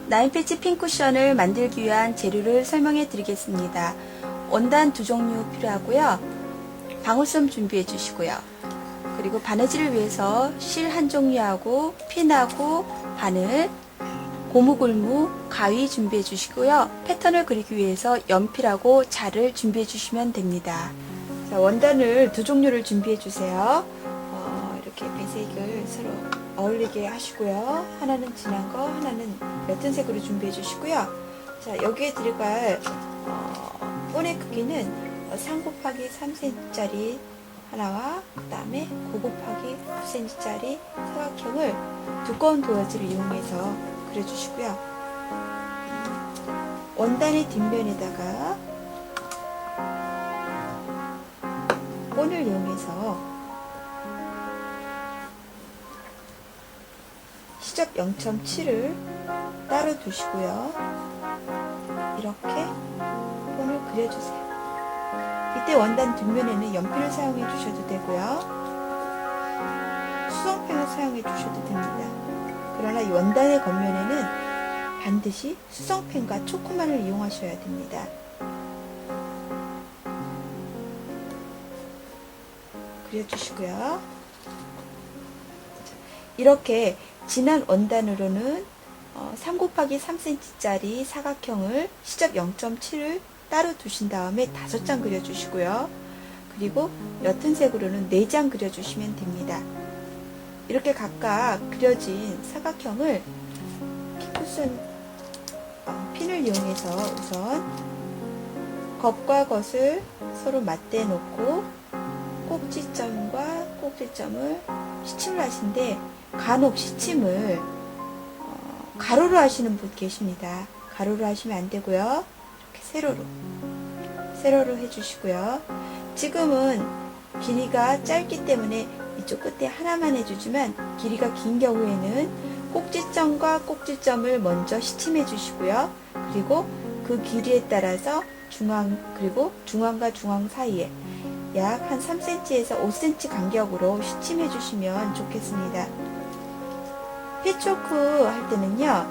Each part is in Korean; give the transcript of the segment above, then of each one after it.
나인패치 핀 쿠션을 만들기 위한 재료를 설명해 드리겠습니다. 원단 2종류 필요하고요. 방울솜 준비해 주시고요. 그리고 바느질을 위해서 실 1종류하고 핀하고 바늘, 고무골무, 가위 준비해 주시고요. 패턴을 그리기 위해서 연필하고 자를 준비해 주시면 됩니다. 자, 원단을 2종류를 준비해 주세요. 이렇게 배색을 서로 어울리게 하시고요. 하나는 진한 거, 하나는 옅은 색으로 준비해 주시고요. 자, 여기에 들어갈 본의 크기는 3 곱하기 3cm짜리 하나와 그 다음에 9 곱하기 9cm짜리 사각형을 두꺼운 도화지를 이용해서 그려주시고요. 원단의 뒷면에다가 본을 이용해서 시접 0.7을 따로 두시고요. 이렇게 본을 그려주세요. 이때 원단 뒷면에는 연필을 사용해 주셔도 되고요. 수성펜을 사용해 주셔도 됩니다. 그러나 이 원단의 겉면에는 반드시 수성펜과 초코만을 이용하셔야 됩니다. 그려주시고요. 이렇게 진한 원단으로는 3 곱하기 3cm짜리 사각형을 시접 0.7을 따로 두신 다음에 5장 그려주시고요. 그리고 옅은 색으로는 4장 그려주시면 됩니다. 이렇게 각각 그려진 사각형을 핀쿠션 핀을 이용해서 우선 겉과 겉을 서로 맞대 놓고 꼭지점과 꼭지점을 시침을 하시는데 간혹 시침을 가로로 하시는 분 계십니다. 가로로 하시면 안 되고요. 이렇게 세로로 해주시고요. 지금은 길이가 짧기 때문에 이쪽 끝에 하나만 해주지만 길이가 긴 경우에는 꼭지점과 꼭지점을 먼저 시침해 주시고요. 그리고 그 길이에 따라서 그리고 중앙과 중앙 사이에 약 한 3cm에서 5cm 간격으로 시침해 주시면 좋겠습니다. 패치워크 할 때는요,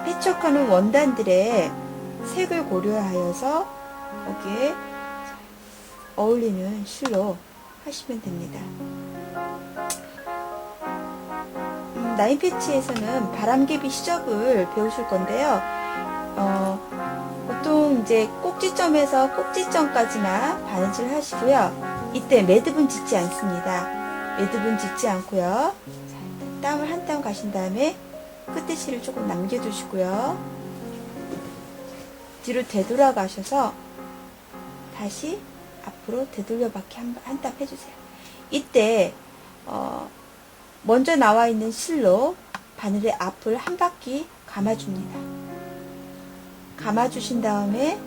패치워크는 원단들의 색을 고려하여서 거기에 어울리는 실로 하시면 됩니다. 나인패치에서는 바람개비 시접을 배우실 건데요. 보통 이제 꼭지점에서 꼭지점까지만 바느질 하시고요. 이때 매듭은 짓지 않습니다. 매듭은 짓지 않고요. 땀을 한 땀 가신 다음에 끝에 실을 조금 남겨두시고요. 뒤로 되돌아 가셔서 다시 앞으로 되돌려 받기 한 땀 해주세요. 이때 먼저 나와 있는 실로 바늘의 앞을 한 바퀴 감아줍니다. 감아주신 다음에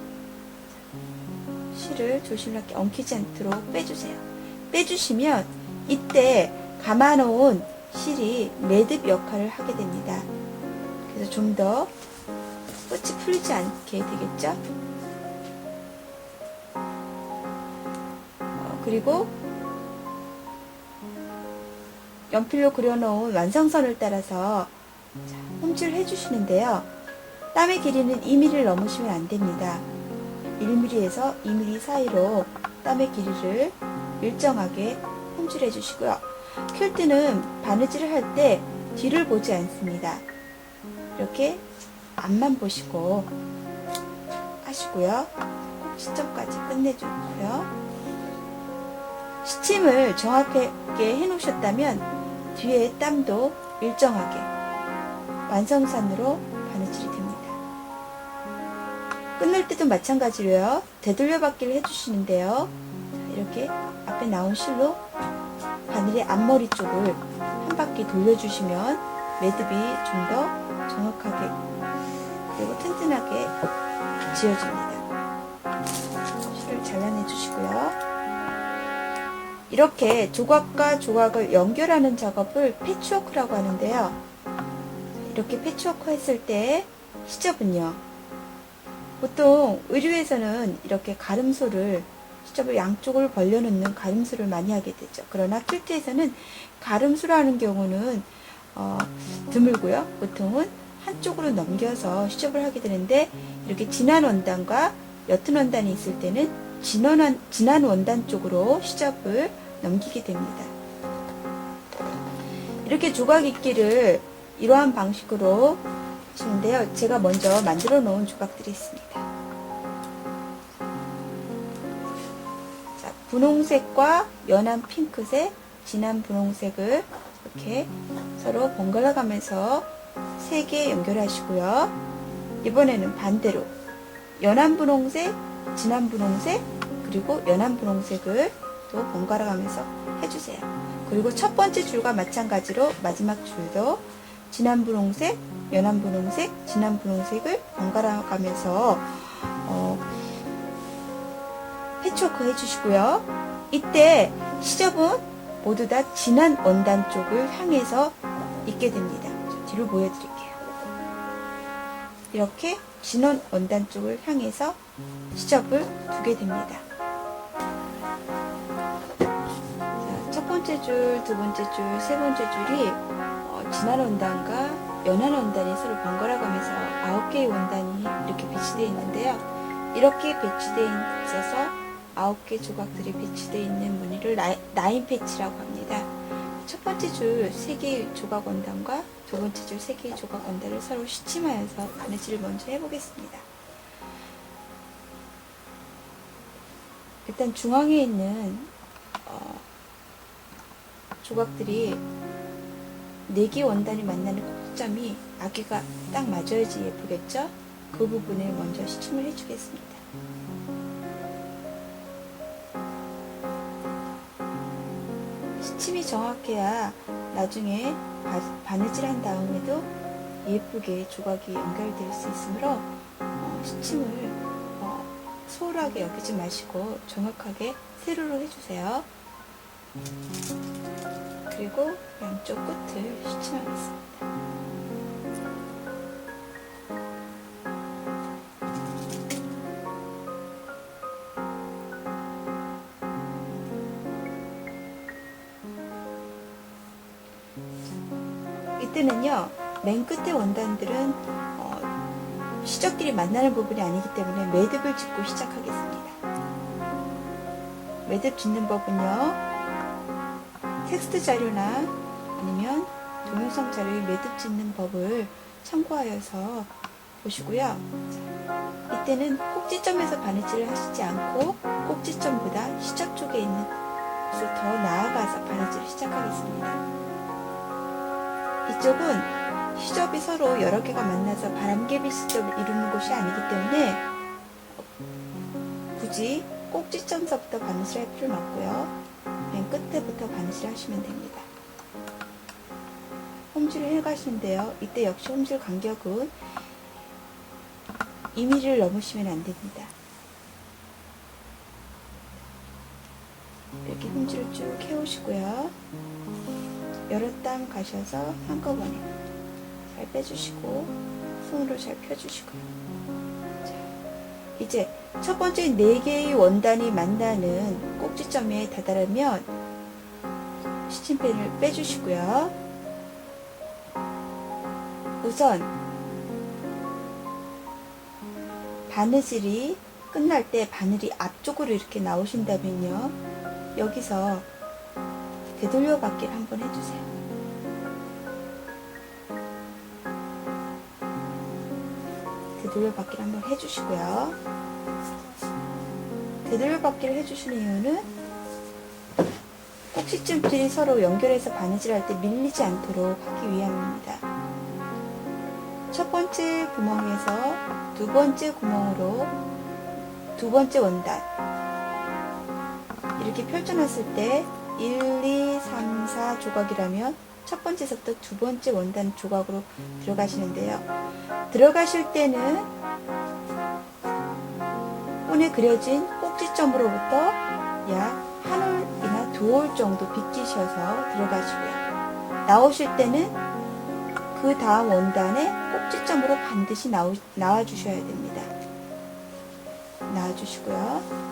실을 조심스럽게 엉키지 않도록 빼주세요. 빼주시면 이때 감아놓은 실이 매듭 역할을 하게 됩니다. 그래서 좀 더 끝이 풀리지 않게 되겠죠? 그리고 연필로 그려놓은 완성선을 따라서 홈질을 해주시는데요. 땀의 길이는 2mm를 넘으시면 안됩니다. 1mm에서 2mm 사이로 땀의 길이를 일정하게 홈질해 주시고요. 퀼트는 바느질을 할 때 뒤를 보지 않습니다. 이렇게 앞만 보시고 하시고요. 꼭지점까지 끝내주고요. 시침을 정확하게 해 놓으셨다면 뒤에 땀도 일정하게 완성선으로 바느질이 됩니다. 끝낼 때도 마찬가지로요. 되돌려 받기를 해주시는데요. 이렇게 앞에 나온 실로 바늘의 앞머리 쪽을 한 바퀴 돌려주시면 매듭이 좀 더 정확하게 그리고 튼튼하게 지어집니다. 실을 잘라내 주시고요. 이렇게 조각과 조각을 연결하는 작업을 패치워크라고 하는데요. 이렇게 패치워크 했을 때 시접은요. 보통 의류에서는 이렇게 가름소를 시접을 양쪽을 벌려놓는 가름수를 많이 하게 되죠. 그러나 퀼트에서는 가름수라는 경우는 드물고요. 보통은 한쪽으로 넘겨서 시접을 하게 되는데 이렇게 진한 원단과 옅은 원단이 있을 때는 진한 원단 쪽으로 시접을 넘기게 됩니다. 이렇게 조각 입기를 이러한 방식으로 하시는데요. 제가 먼저 만들어 놓은 조각들이 있습니다. 자, 분홍색과 연한 핑크색, 진한 분홍색을 이렇게 서로 번갈아 가면서 3개 연결하시고요. 이번에는 반대로 연한 분홍색, 진한 분홍색, 그리고 연한 분홍색을 또 번갈아 가면서 해주세요. 그리고 첫 번째 줄과 마찬가지로 마지막 줄도 진한 분홍색, 연한 분홍색, 진한 분홍색을 번갈아 가면서 패치워크 해주시고요. 이때 시접은 모두 다 진한 원단 쪽을 향해서 입게 됩니다. 뒤로 보여드릴게요. 이렇게 진한 원단 쪽을 향해서 시접을 두게 됩니다. 자, 첫 번째 줄, 두 번째 줄, 세 번째 줄이 진한 원단과 연한 원단이 서로 번갈아 가면서 9개의 원단이 이렇게 배치되어 있는데요. 이렇게 배치되어 있어서 9개 조각들이 배치되어 있는 무늬를 라인 패치라고 합니다. 첫 번째 줄 3개의 조각 원단과 두 번째 줄 3개의 조각 원단을 서로 시침하여서 바느질을 먼저 해보겠습니다. 일단 중앙에 있는 조각들이 4개 원단이 만나는 꼭지점이 아기가 딱 맞아야지 예쁘겠죠? 그 부분을 먼저 시침을 해주겠습니다. 시침이 정확해야 나중에 바느질 한 다음에도 예쁘게 조각이 연결될 수 있으므로 시침을 소홀하게 여기지 마시고 정확하게 세로로 해주세요. 그리고 양쪽 끝을 시침하겠습니다. 이때는요, 맨 끝에 원단들은 시접끼리 만나는 부분이 아니기 때문에 매듭을 짓고 시작하겠습니다. 매듭 짓는 법은요, 텍스트 자료나 아니면 동영상 자료의 매듭 짓는 법을 참고하여서 보시고요. 이때는 꼭지점에서 바느질을 하시지 않고 꼭지점보다 시접 쪽에 있는 곳을 더 나아가서 바느질을 시작하겠습니다. 이쪽은 시접이 서로 여러 개가 만나서 바람개비 시접을 이루는 곳이 아니기 때문에 굳이 꼭지점서부터 바느질 할 필요는 없고요. 맨 끝에부터 바느질 하시면 됩니다. 홈질을 해가시는데요. 이때 역시 홈질 간격은 2mm를 넘으시면 안 됩니다. 이렇게 홈질을 쭉 해오시고요. 여러 땀 가셔서 한꺼번에 잘 빼주시고 손으로 잘 펴주시고요. 자, 이제 첫 번째 4개의 원단이 만나는 꼭지점에 다다르면 시침펜을 빼주시고요. 우선 바느질이 끝날 때 바늘이 앞쪽으로 이렇게 나오신다면요, 여기서 되돌려 받기를 한번 해주세요. 되돌려 받기를 한번 해주시고요. 되돌려 받기를 해주시는 이유는 꼭지점들이 서로 연결해서 바느질할 때 밀리지 않도록 하기 위함입니다. 첫 번째 구멍에서 두 번째 구멍으로 두 번째 원단 이렇게 펼쳐놨을 때 1, 2, 3, 4 조각이라면 첫 번째서부터 두 번째 원단 조각으로 들어가시는데요. 들어가실 때는 손에 그려진 꼭지점으로부터 약 한 홀이나 2홀 정도 비끼셔서 들어가시고요. 나오실 때는 그 다음 원단의 꼭지점으로 반드시 나와주셔야 됩니다. 나와주시고요.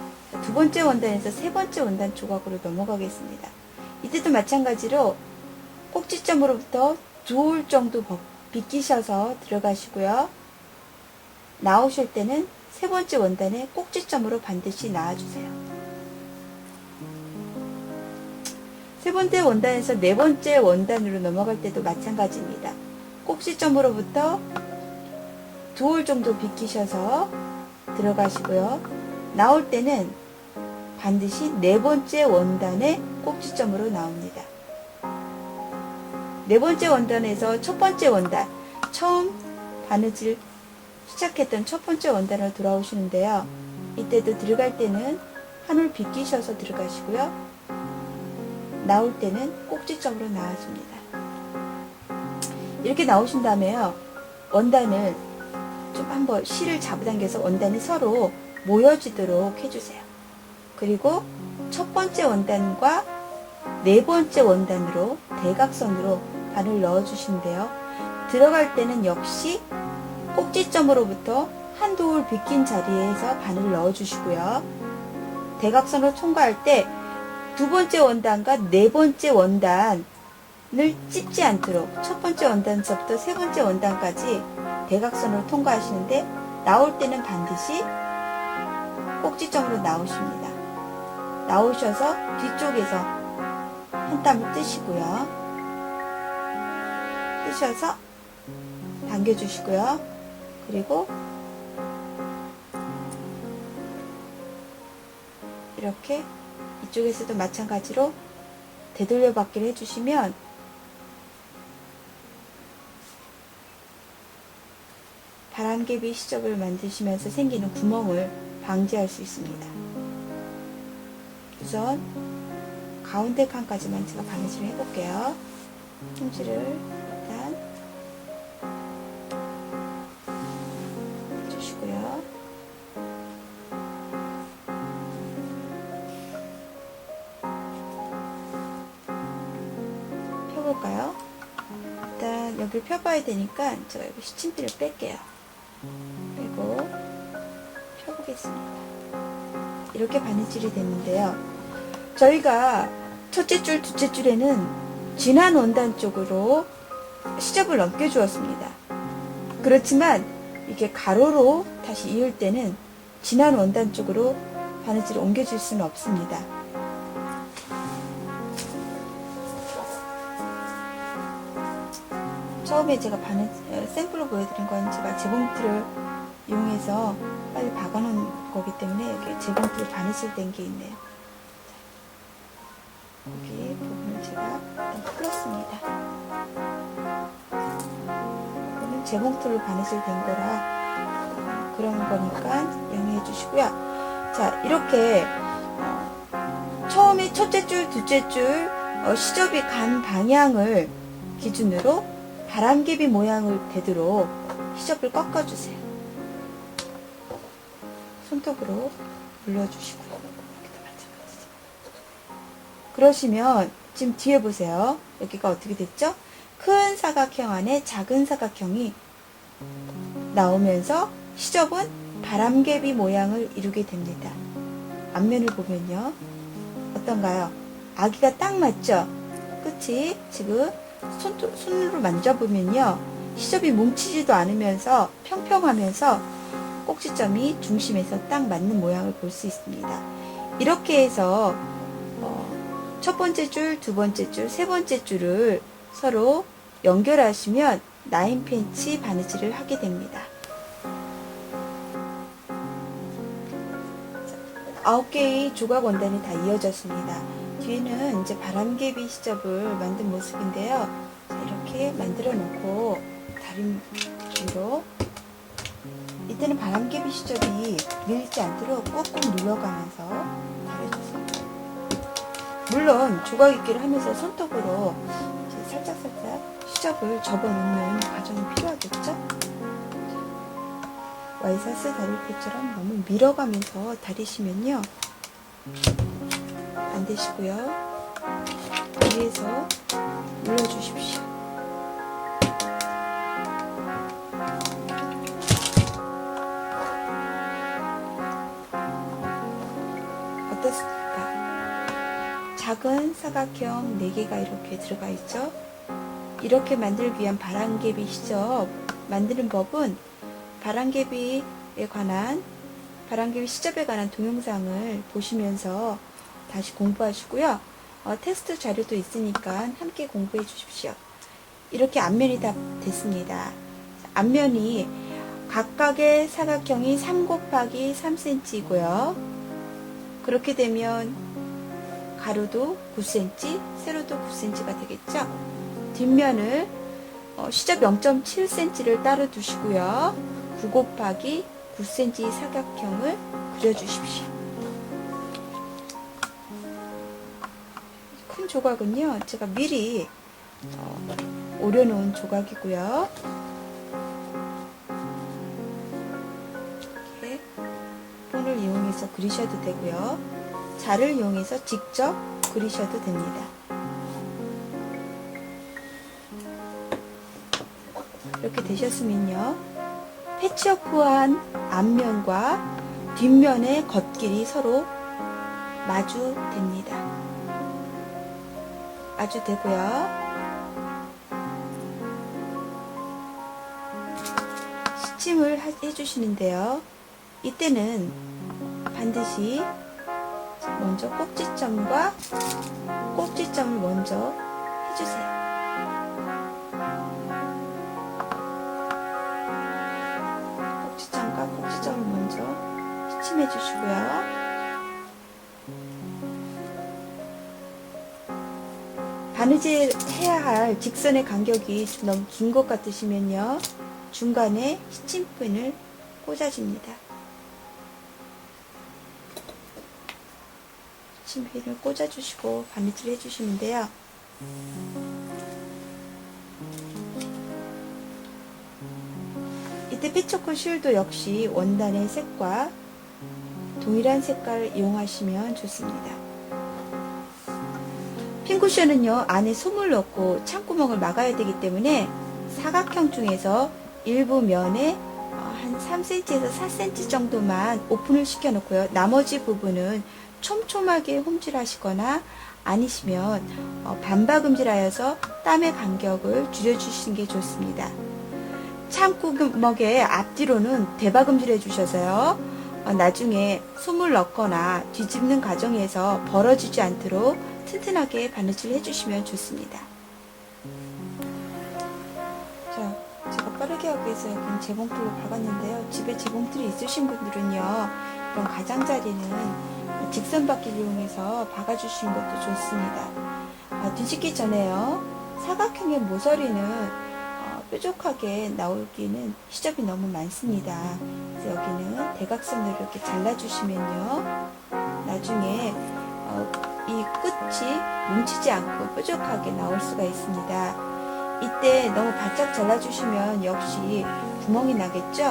두 번째 원단에서 세 번째 원단 조각으로 넘어가겠습니다. 이때도 마찬가지로 꼭지점으로부터 두 올 정도 비끼셔서 들어가시고요. 나오실 때는 세 번째 원단에 꼭지점으로 반드시 놔주세요. 세 번째 원단에서 네 번째 원단으로 넘어갈 때도 마찬가지입니다. 꼭지점으로부터 두 올 정도 비끼셔서 들어가시고요. 나올 때는 반드시 네 번째 원단의 꼭지점으로 나옵니다. 네 번째 원단에서 첫 번째 원단, 처음 바느질 시작했던 첫 번째 원단으로 돌아오시는데요. 이때도 들어갈 때는 한 올 비끼셔서 들어가시고요. 나올 때는 꼭지점으로 나와줍니다. 이렇게 나오신 다음에요. 원단을 좀 한번 실을 잡아당겨서 원단이 서로 모여지도록 해주세요. 그리고 첫 번째 원단과 네 번째 원단으로 대각선으로 바늘 넣어주시는데요. 들어갈 때는 역시 꼭지점으로부터 한두 올 비낀 자리에서 바늘을 넣어주시고요. 대각선으로 통과할 때 두 번째 원단과 네 번째 원단을 찝지 않도록 첫 번째 원단서부터 세 번째 원단까지 대각선으로 통과하시는데 나올 때는 반드시 꼭지점으로 나오십니다. 나오셔서 뒤쪽에서 한 땀을 뜨시고요. 뜨셔서 당겨주시고요. 그리고 이렇게 이쪽에서도 마찬가지로 되돌려 받기를 해주시면 바람개비 시접을 만드시면서 생기는 구멍을 방지할 수 있습니다. 우선 가운데 칸까지만 제가 바느질을 해볼게요. 품질을 일단 해주시고요. 펴볼까요? 일단 여기를 펴봐야 되니까 제가 여기 시침대를 뺄게요. 빼고 펴보겠습니다. 이렇게 바느질이 됐는데요. 저희가 첫째 줄, 둘째 줄에는 진한 원단 쪽으로 시접을 넘겨 주었습니다. 그렇지만 이게 가로로 다시 이을 때는 진한 원단 쪽으로 바느질을 옮겨줄 수는 없습니다. 처음에 제가 샘플로 보여드린 건 제가 재봉틀을 이용해서 빨리 박아놓은 거기 때문에 여기 재봉틀 바느질 된 게 있네요. 여기 부분을 제가 일단 풀었습니다. 이거는 재봉틀로 바느질 된 거라 그런 거니까 양해해 주시고요. 자, 이렇게 처음에 첫째 줄, 둘째 줄 시접이 간 방향을 기준으로 바람개비 모양을 되도록 시접을 꺾어주세요. 손톱으로 눌러주시고 그러시면 지금 뒤에 보세요. 여기가 어떻게 됐죠? 큰 사각형 안에 작은 사각형이 나오면서 시접은 바람개비 모양을 이루게 됩니다. 앞면을 보면요. 어떤가요? 아기가 딱 맞죠? 끝이 지금 손으로 만져보면요. 시접이 뭉치지도 않으면서 평평하면서 꼭지점이 중심에서 딱 맞는 모양을 볼 수 있습니다. 이렇게 해서 첫 번째 줄, 두 번째 줄, 세 번째 줄을 서로 연결하시면 나인 펜치 바느질을 하게 됩니다. 9개의 조각 원단이 다 이어졌습니다. 뒤에는 이제 바람개비 시접을 만든 모습인데요. 자, 이렇게 만들어 놓고 다리 뒤로 이때는 바람개비 시접이 밀지 않도록 꾹꾹 눌러가면서 다려주세요. 물론 조각 입기를 하면서 손톱으로 살짝살짝 시접을 접어놓는 과정이 필요하겠죠? 와이사스 다릴 때처럼 너무 밀어가면서 다리시면요 안 되시고요. 위에서 눌러주십시오. 어떻습니까? 작은 사각형 4개가 이렇게 들어가 있죠? 이렇게 만들기 위한 바람개비 시접 만드는 법은 바람개비에 관한 바람개비 시접에 관한 동영상을 보시면서 다시 공부하시고요. 텍스트 자료도 있으니까 함께 공부해 주십시오. 이렇게 앞면이 다 됐습니다. 앞면이 각각의 사각형이 3 곱하기 3cm이고요. 그렇게 되면 가로도 9cm, 세로도 9cm가 되겠죠. 뒷면을 시접 0.7cm를 따로 두시고요. 9 곱하기 9cm 사각형을 그려주십시오. 큰 조각은요, 제가 미리 오려놓은 조각이고요. 이렇게 폰을 이용해서 그리셔도 되고요. 자를 이용해서 직접 그리셔도 됩니다. 이렇게 되셨으면요, 패치워크한 앞면과 뒷면의 겉길이 서로 마주됩니다. 마주되고요. 시침을 해주시는데요. 이때는 반드시 먼저 꼭지점과 꼭지점을 먼저 해주세요. 꼭지점과 꼭지점을 먼저 시침해 주시고요. 바느질 해야 할 직선의 간격이 좀 너무 긴 것 같으시면요, 중간에 시침핀을 꽂아줍니다. 시침핀을 꽂아주시고 바느질 해주시는데요. 이때 패치워크 쉴도 역시 원단의 색과 동일한 색깔을 이용하시면 좋습니다. 핀쿠션은요, 안에 솜을 넣고 창구멍을 막아야 되기 때문에 사각형 중에서 일부 면에 한 3cm에서 4cm 정도만 오픈을 시켜 놓고요. 나머지 부분은 촘촘하게 홈질 하시거나 아니시면 반박음질 하여서 땀의 간격을 줄여주시는 게 좋습니다. 창구멍의 앞뒤로는 대박음질 해주셔서요, 나중에 솜을 넣거나 뒤집는 과정에서 벌어지지 않도록 튼튼하게 바느질 해주시면 좋습니다. 자, 제가 빠르게 하기 위해서 그냥 재봉틀로 박았는데요. 집에 재봉틀이 있으신 분들은요, 이런 가장자리는 직선 박기를 이용해서 박아주시는 것도 좋습니다. 뒤집기 전에요, 사각형의 모서리는 뾰족하게 나오기는 시접이 너무 많습니다. 그래서 여기는 대각선으로 이렇게 잘라주시면요, 나중에 이 끝이 뭉치지 않고 뾰족하게 나올 수가 있습니다. 이때 너무 바짝 잘라주시면 역시 구멍이 나겠죠?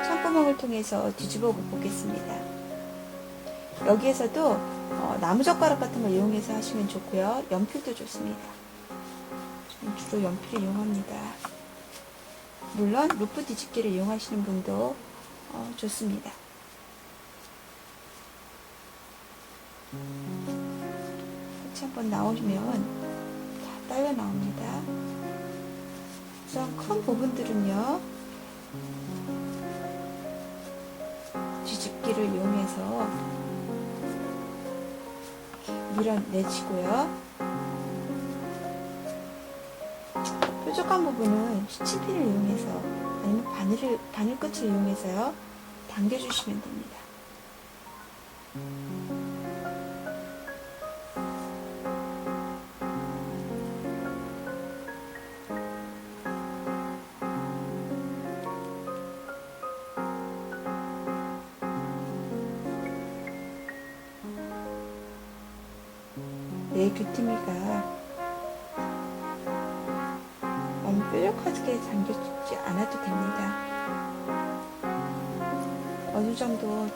창구멍을 통해서 뒤집어 보겠습니다. 여기에서도 나무젓가락 같은 걸 이용해서 하시면 좋고요. 연필도 좋습니다. 저는 주로 연필을 이용합니다. 물론 루프 뒤집기를 이용하시는 분도 좋습니다. 끝이 한번 나오시면 다 딸려 나옵니다. 우선 큰 부분들은요, 뒤집기를 이용해서 밀어내시고요. 뾰족한 부분은 시침핀을 이용해서 아니면 바늘 끝을 이용해서요, 당겨주시면 됩니다. 내 귀퉁이가 너무 뾰족하게 당겨주지 않아도 됩니다. 어느 정도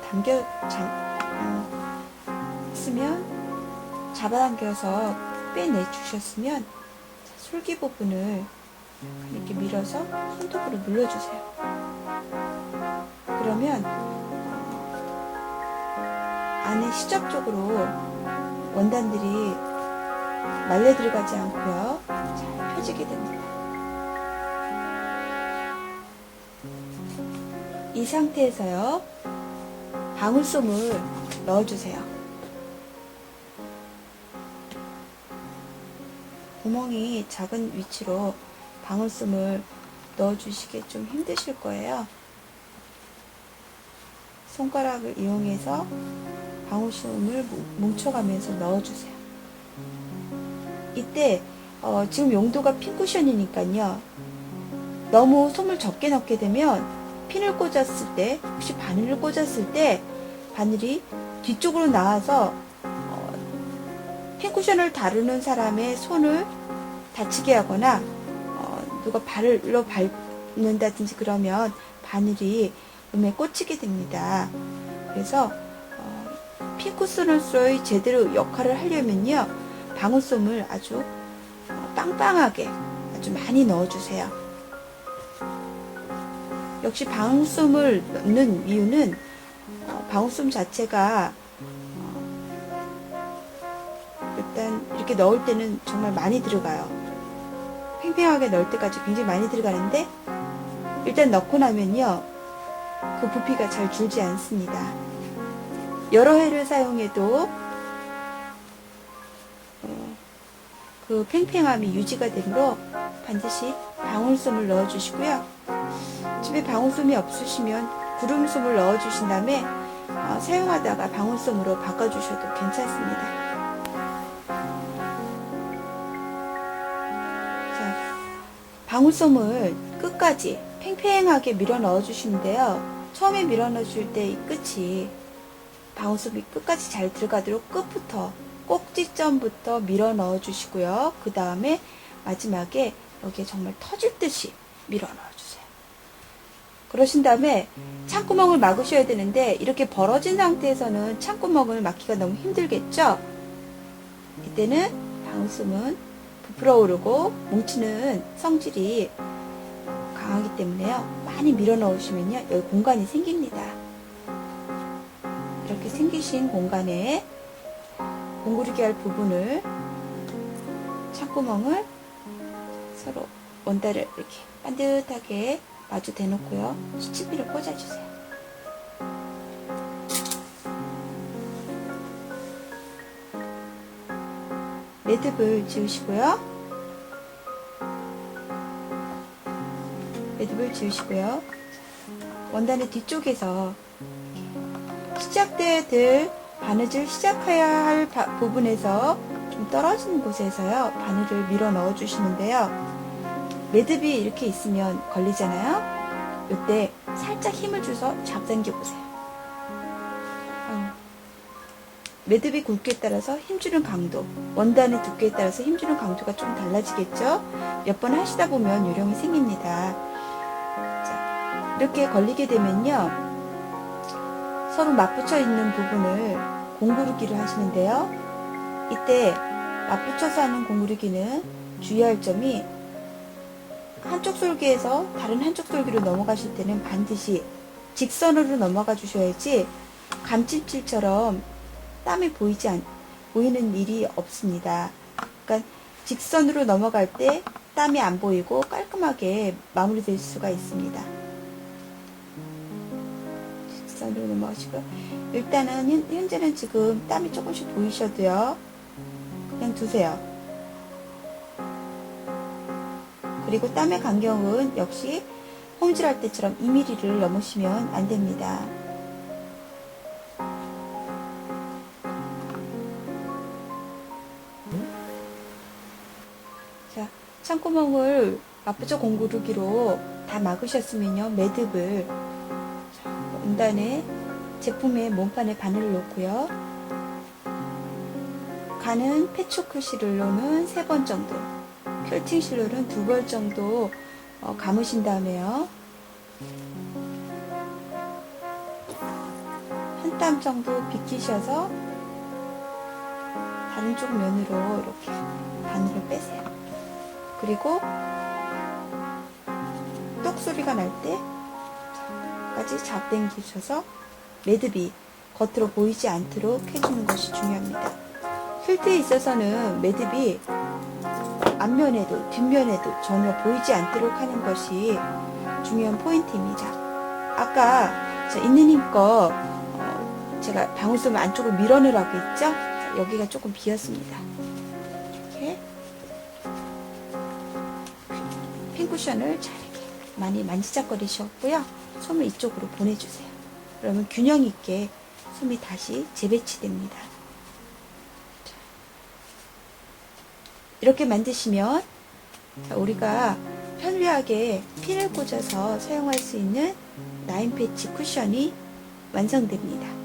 있으면 잡아당겨서 빼내주셨으면 솔기 부분을 이렇게 밀어서 손톱으로 눌러주세요. 그러면 안에 시접 쪽으로 원단들이 말려 들어가지 않고요, 잘 펴지게 됩니다. 이 상태에서요, 방울솜을 넣어주세요. 구멍이 작은 위치로 방울솜을 넣어주시기 좀 힘드실 거예요. 손가락을 이용해서 방울솜을 뭉쳐가면서 넣어주세요. 이때 지금 용도가 핀 쿠션이니까요, 너무 솜을 적게 넣게 되면 핀을 꽂았을 때, 혹시 바늘을 꽂았을 때 바늘이 뒤쪽으로 나와서 핀 쿠션을 다루는 사람의 손을 다치게 하거나 누가 발로 밟는다든지 그러면 바늘이 음에 꽂히게 됩니다. 그래서 핀 쿠션으로서의 제대로 역할을 하려면요, 방울솜을 아주 빵빵하게 아주 많이 넣어주세요. 역시 방울솜을 넣는 이유는 방울솜 자체가 일단 이렇게 넣을 때는 정말 많이 들어가요. 팽팽하게 넣을 때까지 굉장히 많이 들어가는데, 일단 넣고 나면요, 그 부피가 잘 줄지 않습니다. 여러 회를 사용해도 그 팽팽함이 유지가 되므로 반드시 방울솜을 넣어주시고요. 집에 방울솜이 없으시면 구름솜을 넣어주신 다음에 사용하다가 방울솜으로 바꿔주셔도 괜찮습니다. 자, 방울솜을 끝까지 팽팽하게 밀어 넣어주시는데요. 처음에 밀어 넣어줄 때 이 끝이 방울솜이 끝까지 잘 들어가도록 끝부터, 꼭지점부터 밀어 넣어주시고요. 그 다음에 마지막에 여기에 정말 터질 듯이 밀어 넣어주세요. 그러신 다음에 창구멍을 막으셔야 되는데, 이렇게 벌어진 상태에서는 창구멍을 막기가 너무 힘들겠죠? 이때는 방울솜은 부풀어 오르고 뭉치는 성질이 강하기 때문에요, 많이 밀어 넣으시면요, 여기 공간이 생깁니다. 이렇게 생기신 공간에 공구르기 할 부분을, 창구멍을 서로 원단을 이렇게 반듯하게 마주 대놓고요, 수치비를 꽂아주세요. 매듭을 지우시고요. 매듭을 지우시고요. 원단의 뒤쪽에서 시작대들 바느질 시작해야 할 부분에서 좀 떨어진 곳에서요, 바늘을 밀어 넣어 주시는데요. 매듭이 이렇게 있으면 걸리잖아요. 이때 살짝 힘을 줘서 잡당겨 보세요. 매듭이 굵기에 따라서 힘주는 강도, 원단의 두께에 따라서 힘주는 강도가 좀 달라지겠죠. 몇 번 하시다 보면 요령이 생깁니다. 자, 이렇게 걸리게 되면요, 서로 맞붙여 있는 부분을 공구르기를 하시는데요. 이때 맞붙여서 하는 공구르기는 주의할 점이, 한쪽 솔기에서 다른 한쪽 솔기로 넘어가실 때는 반드시 직선으로 넘어가 주셔야지 감찜질처럼 땀이 보이는 일이 없습니다. 그러니까 직선으로 넘어갈 때 땀이 안 보이고 깔끔하게 마무리될 수가 있습니다. 직선으로 넘어가시고요. 일단은 현재는 지금 땀이 조금씩 보이셔도요, 그냥 두세요. 그리고 땀의 간격은 역시 홈질할 때처럼 2mm를 넘으시면 안 됩니다. 자, 창구멍을 맞붙여 공구르기로 다 막으셨으면요, 매듭을 원단에 제품의 몸판에 바늘을 놓고요, 가는 패초크 실로는 3번 정도, 큐팅 실로는 2번 정도 감으신 다음에요, 한 땀 정도 비키셔서 다른 쪽 면으로 이렇게 바늘을 빼세요. 그리고 똑 소리가 날 때까지 잡당기셔서 매듭이 겉으로 보이지 않도록 해주는 것이 중요합니다. 퀼트에 있어서는 매듭이 앞면에도 뒷면에도 전혀 보이지 않도록 하는 것이 중요한 포인트입니다. 아까 있느님 거 제가 방울솜을 안쪽으로 밀어넣으라고 했죠? 여기가 조금 비었습니다. 이렇게 핀쿠션을 잘 이렇게 많이 만지작거리셨고요. 솜을 이쪽으로 보내주세요. 그러면 균형 있게 솜이 다시 재배치됩니다. 이렇게 만드시면 우리가 편리하게 핀을 꽂아서 사용할 수 있는 라인 패치 쿠션이 완성됩니다.